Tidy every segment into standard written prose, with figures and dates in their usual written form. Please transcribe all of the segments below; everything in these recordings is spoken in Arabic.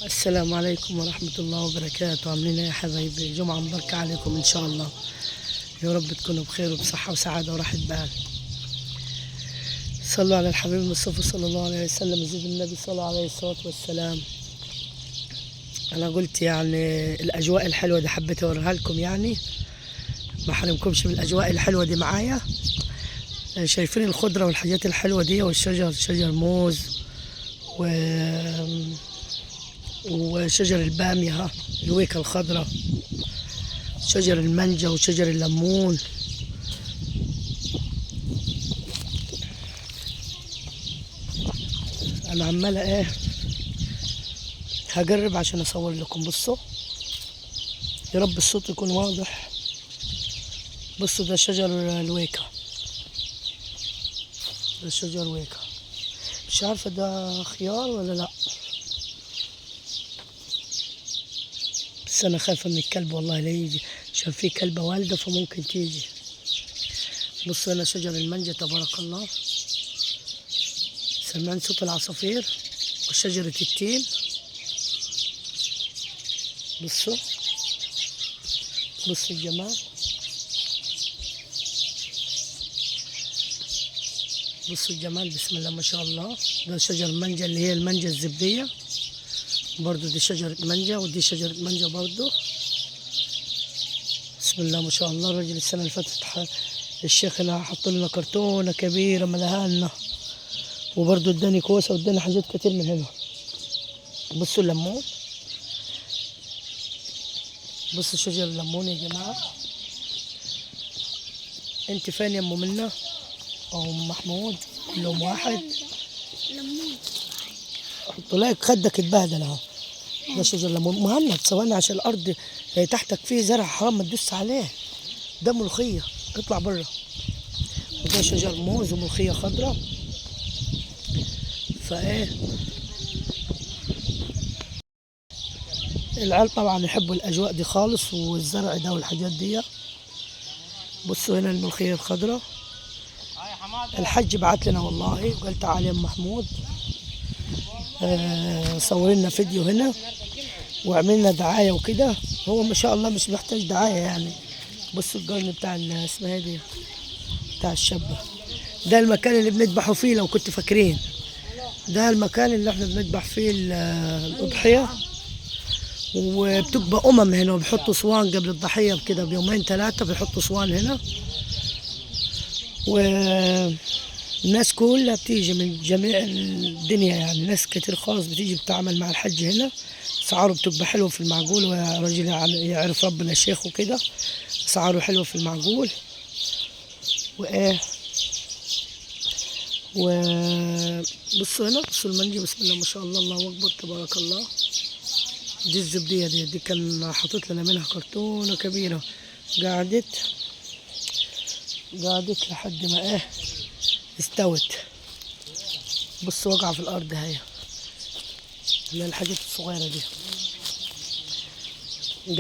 السلام عليكم ورحمة الله وبركاته. عاملين ايه يا حبايبي؟ جمعة مباركة عليكم ان شاء الله. يا رب تكونوا بخير وبصحة وسعادة وراحة بال. صلوا على الحبيب المصطفى صلى الله عليه وسلم. زيد النبي صلى الله عليه الصلاة والسلام. انا قلت يعني الاجواء الحلوة دي حبيت اوريها لكم، يعني ما حرمكمش من الاجواء الحلوة دي معايا. شايفين الخضرة والحاجات الحلوة دي، والشجر شجر موز و... وشجر البامية، الويكة الخضراء، شجر المانجا وشجر الليمون. انا عمالة ايه هجرب عشان اصور لكم. بصوا يا رب الصوت يكون واضح. بصوا ده شجر الويكة، ده شجر ويكة. مش عارفة ده خيار ولا لا، بس انا خايفة من الكلب والله لا يجي، عشان في كلبة والدة فممكن تيجي. بصوا هنا شجر المانجا تبارك الله، سمعان صوت العصافير، وشجرة التين. بصوا بصوا الجمال، بصوا الجمال، بسم الله ما شاء الله. ده شجر المانجا اللي هي المانجا الزبدية، برضو دي شجرة مانجا ودي شجرة مانجا برضو. بسم الله ما شاء الله. الراجل السنة اللي فاتت الشيخ هنا حط لنا كرتونة كبيرة ملاها لنا، وبرضو اداني كوسة واداني حاجات كتير من هنا. بصوا الليمون، بصوا شجر الليمون يا جماعة. انت فين يا ام منى او ام محمود؟ كلهم واحد. حط لك خدك اتبهدل اهو. ده شجر ليمون مهند. ثواني عشان الارض تحتك فيه زرع حرام ما تدوس عليه. ده ملوخية، اطلع بره. وده شجر موز وملوخية خضراء. فايه العيال طبعا يحبوا الاجواء دي خالص، والزرع ده والحاجات دي. بصوا هنا الملوخية الخضراء. الحج بعت لنا والله وقال تعالى يا ام محمود، صور لنا فيديو هنا وعملنا دعاية وكده. هو ما شاء الله مش محتاج دعاية يعني. بصوا القرن بتاع اسمها دي، بتاع الشابة. ده المكان اللي بنذبحوا فيه لو كنت فاكرين. ده المكان اللي احنا بنذبح فيه الأضحية، وبتبقى هنا، وبيحطوا صوان قبل الضحية بكده بيومين ثلاثة، بيحطوا صوان هنا. والناس كلها بتيجي من جميع الدنيا، يعني ناس كتير خالص بتيجي بتعمل مع الحج هنا. اسعاره بتبقى حلوه في المعقول، وراجل يعرف ربنا الشيخ وكده، اسعاره حلوه في المعقول. وايه بصوا هنا، بصوا المانجا بسم الله ما شاء الله، الله اكبر تبارك الله. دي الزبديه دي كان حاطط لنا منها كرتونه كبيره. قعدت لحد ما استوت. بصوا وقع في الارض هي، اللي هي الحاجات الصغيره دي.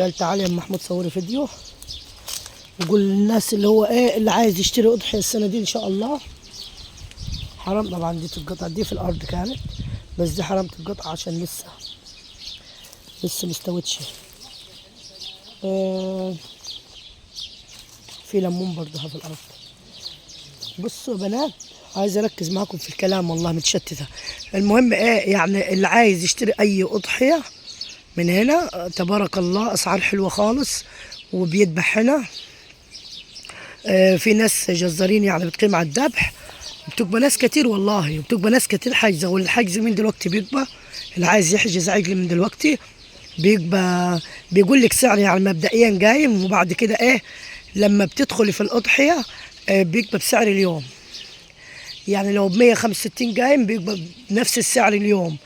قال تعالى يا ام محمود صوري فيديو، وقول للناس اللي هو اللي عايز يشتري اضحيه السنه دي ان شاء الله. حرام طبعا دي تتقطع، دي في الارض كانت، بس دي حرام تتقطع عشان لسه مستوتش. في ليمون برضه في الارض. بصوا يا بنات، عايز اركز معاكم في الكلام والله متشتته. المهم يعني اللي عايز يشتري اي اضحيه من هنا تبارك الله، اسعار حلوه خالص، وبيذبح هنا. في ناس جزارين يعني بتقيم على الذبح، بتبقى ناس كتير والله، وبتبقى ناس كتير حاجزه. والحجز من دلوقتي بيبقى اللي عايز يحجز عجل من دلوقتي بيقول لك سعر يعني مبدئيا قايم، وبعد كده لما بتدخلي في الاضحيه بيبقى بسعر اليوم. يعني لو ب 165 قايم بيبقى بنفس السعر اليوم.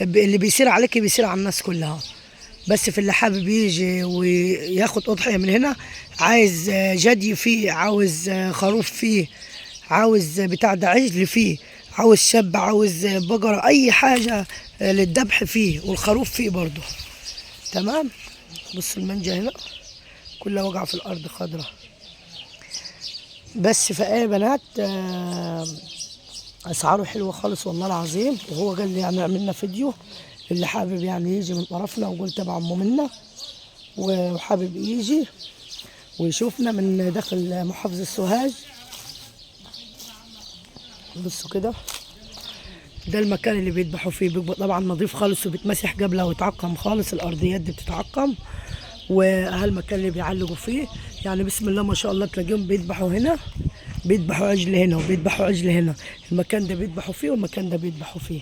اللي بيصير عليك بيصير على الناس كلها. بس في اللي حابب يجي وياخد اضحيه من هنا، عايز جدي فيه، عاوز خروف فيه، عاوز بتاع ده عجل فيه، عاوز شاب، عاوز بقره، اي حاجه للذبح فيه، والخروف فيه برضه. تمام. بص المانجا هنا كلها واقعه في الارض خضراء. بس فايه بنات اسعاره حلوه خالص والله العظيم. وهو قال لي يعني عملنا فيديو اللي حابب يعني يجي من طرفنا ونقول تبع أم منا وحابب يجي ويشوفنا من داخل محافظة سوهاج. بصوا كده، ده المكان اللي بيذبحوا فيه، بيبقى طبعا نظيف خالص وبيتمسح قبلها ويتعقم خالص، الارضيات دي بتتعقم، وهالمكان اللي بيعلقوا فيه يعني بسم الله ما شاء الله. تلاقيهم بيذبحوا هنا، بيذبحوا عجل هنا وبيذبحوا عجل هنا، المكان ده بيذبحوا فيه والمكان ده بيذبحوا فيه،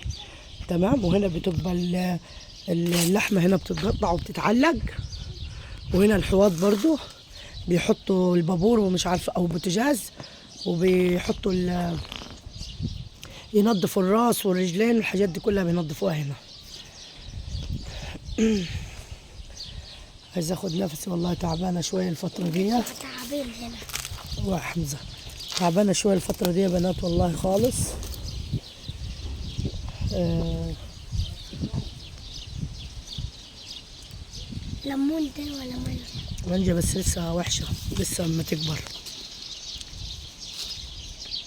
تمام. وهنا بتبقى اللحمه هنا بتتقطع وبتتعلق، وهنا الحواض برضو بيحطوا البابور ومش عارفه او بوتجاز، وبيحطوا ينظفوا الراس والرجلين والحاجات دي كلها بينظفوها هنا. عايز اخد نفسي والله، تعبانه شويه الفتره دي. تعبان هنا وحمزه تعبانه شويه الفتره دي يا بنات والله خالص. ليمون ده ولا مانجا؟ مانجا بس لسه وحشه، لسه اما تكبر.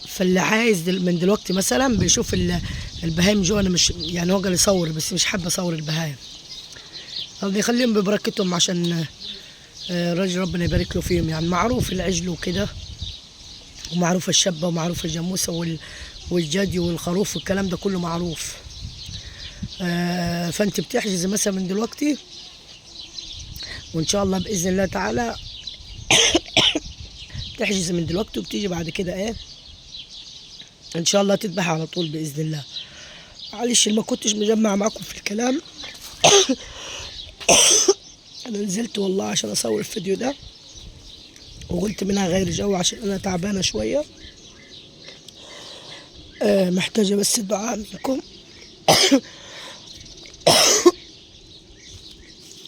فاللي عايز من دلوقتي مثلا بيشوف البهايم جوا، انا مش يعني هو قال يصور بس مش حابه اصور البهايم، يخليهم ببركتهم عشان الراجل ربنا يبارك له فيهم. يعني معروف العجل وكده، ومعروف الشبه ومعروف الجاموسه والجدي والخروف والكلام ده كله معروف. فانت بتحجزي مثلا من دلوقتي، وان شاء الله باذن الله تعالى تحجزي من دلوقتي وبتيجي بعد كده ايه ان شاء الله تذبح على طول باذن الله. معلش ما كنتش مجمع معكم في الكلام انا نزلت والله عشان اصور الفيديو ده، وقلت منها غير جو عشان انا تعبانه شويه. محتاجه بس الدعاء منكم.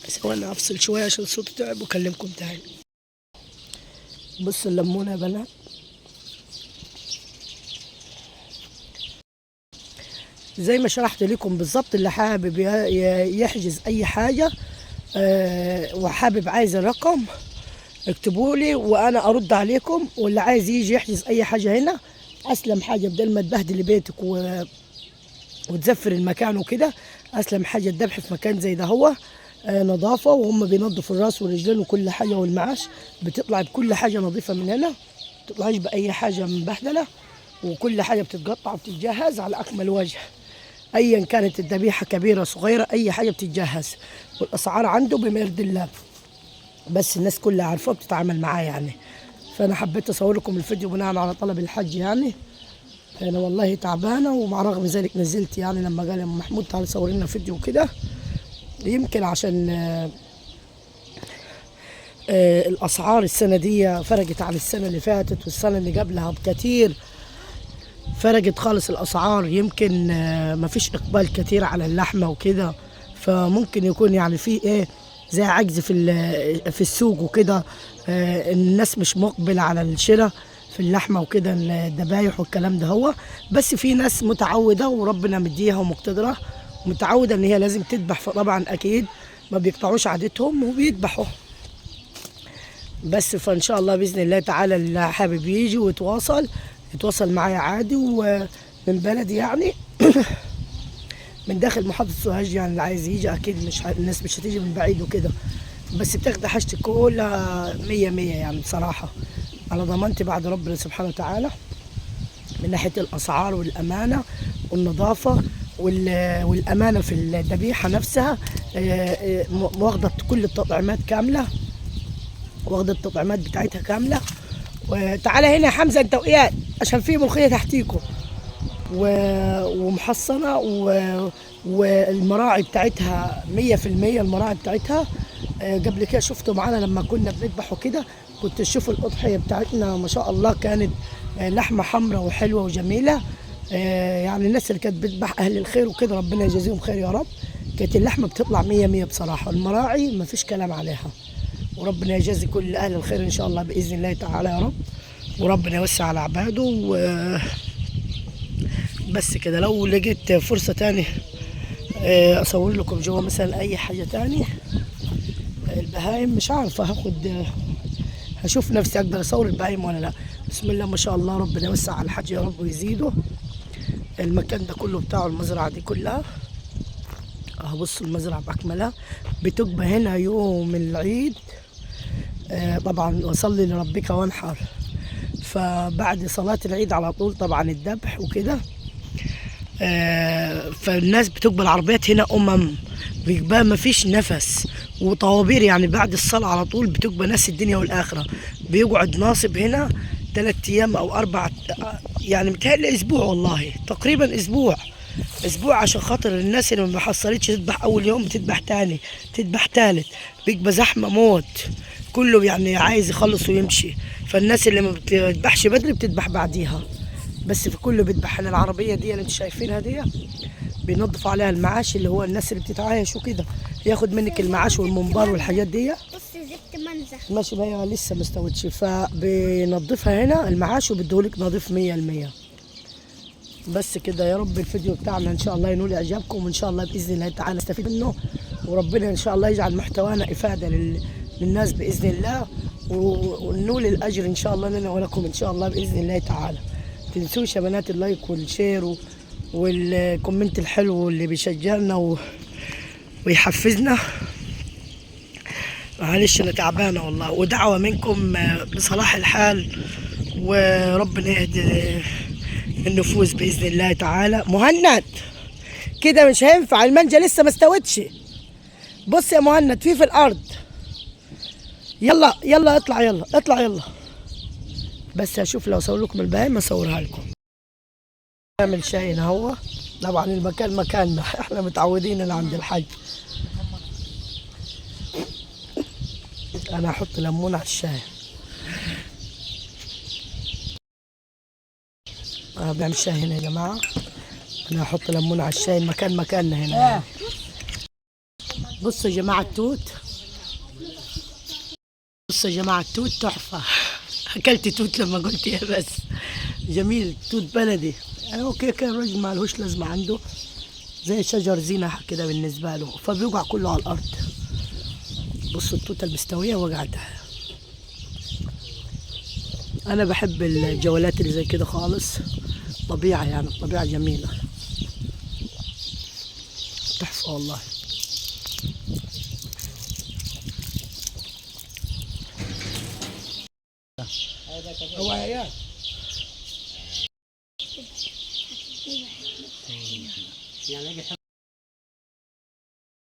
ثواني افصل شويه عشان صوتي تعب واكلمكم تاني. بصوا الليمونه يا بنات، زي ما شرحت لكم بالظبط. اللي حابب يحجز اي حاجه وحابب عايز الرقم اكتبوا لي وانا ارد عليكم، واللي عايز يجي يحجز اي حاجه هنا اسلم حاجه، بدل ما تبهدلي بيتك وتزفر المكان وكده. اسلم حاجه الذبح في مكان زي ده هو نظافه، وهم بينظفوا الراس والرجلين وكل حاجه، والمعاش بتطلع بكل حاجه نظيفه من هنا، ما تطلعش باي حاجه مبهدله، وكل حاجه بتتقطع وبتتجهز على اكمل وجه. ايا كانت الذبيحه كبيره صغيره اي حاجه بتتجهز، والاسعار عنده بما يرضي الله، بس الناس كلها عارفه بتتعامل معاه يعني. فانا حبيت اصور لكم الفيديو بناء على طلب الحج يعني. انا والله تعبانه، ومع رغم ذلك نزلت يعني لما قال يا ام محمود تعالى صور لنا فيديو كده، يمكن عشان الاسعار السنه دي فرقت عن السنه اللي فاتت والسنه اللي قبلها بكتير، فرقت خالص الاسعار. يمكن ما فيش اقبال كتير على اللحمه وكده، فممكن يكون يعني في ايه زي عجز في السوق وكده. الناس مش مقبله على الشراء في اللحمه وكده، الذبايح والكلام ده هو. بس في ناس متعوده وربنا مديها ومقتدره متعوده ان هي لازم تذبح، فطبعا اكيد ما بيقطعوش عادتهم وبيذبحوا. بس فان شاء الله باذن الله تعالى اللي حابب يجي يتواصل معايا عادي، ومن بلدي يعني من داخل محافظة سوهاج يعني. اللي عايز يجي اكيد مش الناس مش هتيجي من بعيد وكده، بس بتاخد حاجتك كلها 100 100 يعني بصراحة، على ضمانتي بعد ربنا سبحانه وتعالى، من ناحية الأسعار والأمانة والنظافة والأمانة في الذبيحة نفسها. واخدة كل التطعيمات كاملة، واخدة التطعيمات بتاعتها كاملة. وتعالى هنا يا حمزة انت وإياد عشان في ملوخية تحتيكم، ومحصنة، والمراعي بتاعتها 100%. المراعي بتاعتها قبل كده شفتوا معانا لما كنا بنذبح وكده، كنت تشوفوا الأضحية بتاعتنا ما شاء الله كانت لحمة حمراء وحلوة وجميلة. يعني الناس اللي كانت بتذبح أهل الخير وكده ربنا يجازيهم خير يا رب، كانت اللحمة بتطلع 100 100 بصراحة. المراعي ما فيش كلام عليها، وربنا يجازي كل أهل الخير إن شاء الله بإذن الله تعالى يا رب، وربنا يوسع على عباده. بس كده لو لقيت فرصة تاني أصور لكم جوا مثلا أي حاجة تاني البهايم، مش عارفة هشوف نفسي أقدر أصور البهايم ولا لا. بسم الله ما شاء الله، ربنا يوسع على الحج يا رب ويزيده. المكان ده كله بتاعه، المزرعة دي كلها هبص المزرعة بأكملها. بتبقى هنا يوم العيد. طبعا وصلي لربك وانحر. فبعد صلاة العيد على طول طبعا الذبح وكده. فالناس بتقبل العربيات هنا بيبقى ما فيش نفس وطوابير، يعني بعد الصلاة على طول بتبقى ناس الدنيا والآخرة. بيقعد ناصب هنا 3 أيام أو 4، يعني متهيألي أسبوع، والله تقريبا أسبوع. عشان خاطر الناس اللي ما حصلتش تذبح أول يوم بتذبح تاني، تذبح تالت. بيبقى زحمة موت، كله يعني عايز يخلص ويمشي. فالناس اللي ما بتذبحش بدري بتذبح بعديها. بس في كله بيذبح. هنا العربية دي اللي انتوا شايفينها دي بينظفوا عليها المعاش، اللي هو الناس اللي بتتعايش وكده، ياخد منك المعاش والمنبار والحاجات دي. بص زبت منزل. ماشي، ما هي لسه ما استوتش. فبينظفها هنا المعاش وبيديهولك نظيف 100%. بس كده. يا رب الفيديو بتاعنا ان شاء الله ينول اعجابكم، وان شاء الله باذن الله تعالى نستفيد منه، وربنا ان شاء الله يجعل محتوانا افاده للناس باذن الله، وننول الاجر ان شاء الله لنا ولكم ان شاء الله باذن الله تعالى. تنسوش يا بنات اللايك والشير والكومنت الحلو اللي بيشجعنا ويحفزنا. معلش انا تعبانه والله، ودعوه منكم بصلاح الحال، وربنا يهدي النفوس باذن الله تعالى. مهند كده مش هينفع، المانجا لسه ما استوتش. بص يا مهند، في الارض. يلا يلا اطلع، يلا اطلع يلا. بس هشوف لو اصور لكم البهايم اصورها لكم. نعمل شاي هنا هو. طبعا المكان مكاننا، احنا متعودين اللي عند الحاج. انا هحط ليمون على الشاي. انا بعمل شاي هنا يا جماعه. انا هحط ليمون على الشاي، المكان مكاننا هنا. بصوا يا جماعه التوت. بصوا يا جماعه التوت تحفه. اكلت توت لما قلت يا بس. جميل، توت بلدي. اوكي كان الراجل ما لهوش لازمه عنده، زي شجر زينه كده بالنسبه له، فبيوقع كله على الارض. بصوا التوته المستويه وقعتها. انا بحب الجولات اللي زي كده خالص. طبيعه، يعني الطبيعه جميله تحفه والله. هو عيال